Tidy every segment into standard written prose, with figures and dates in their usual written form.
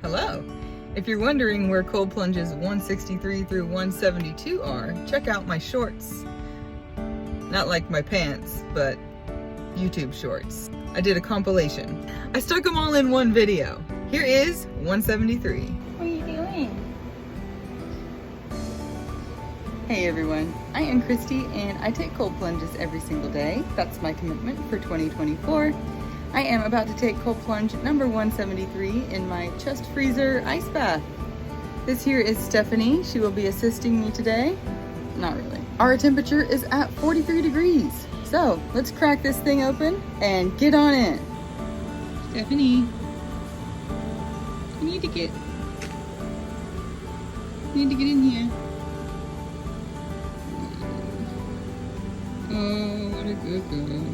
Hello! If you're wondering where cold plunges 163 through 172 are, check out my shorts. Not like my pants, but YouTube shorts. I did a compilation. I stuck them all in one video. Here is 173. What are you doing? Hey everyone, I am Christy and I take cold plunges every single day. That's my commitment for 2024. I am about to take cold plunge number 173 in my chest freezer ice bath. This here is Stephanie. She will be assisting me today. Not really. Our temperature is at 43 degrees. So let's crack this thing open and get on in. Stephanie, you need to get in here. Oh, what a good girl.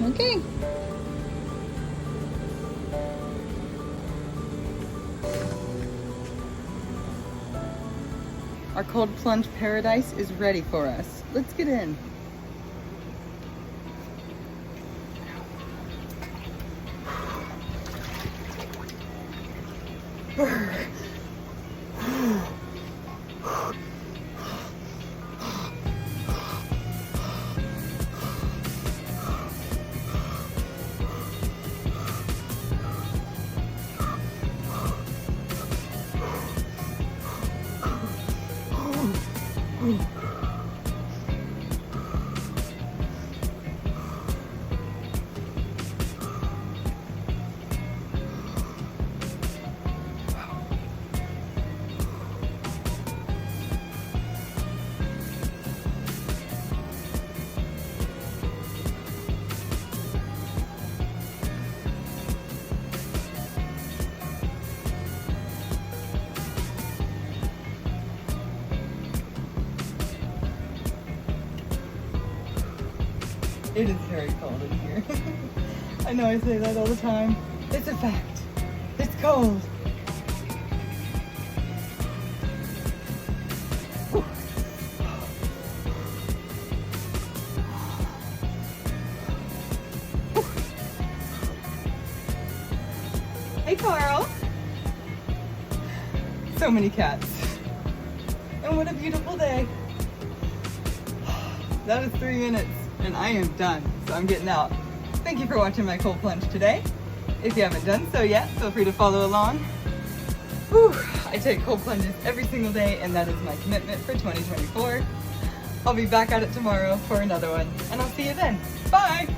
Okay. Our cold plunge paradise is ready for us. Let's get in. It is very cold in here. I know I say that all the time. It's a fact. It's cold. Whew. Whew. Hey Carl. So many cats. And what a beautiful day. That was 3 minutes. And I am done, so I'm getting out. Thank you for watching my cold plunge today. If you haven't done so yet, feel free to follow along. Whew, I take cold plunges every single day, and that is my commitment for 2024. I'll be back at it tomorrow for another one, and I'll see you then. Bye!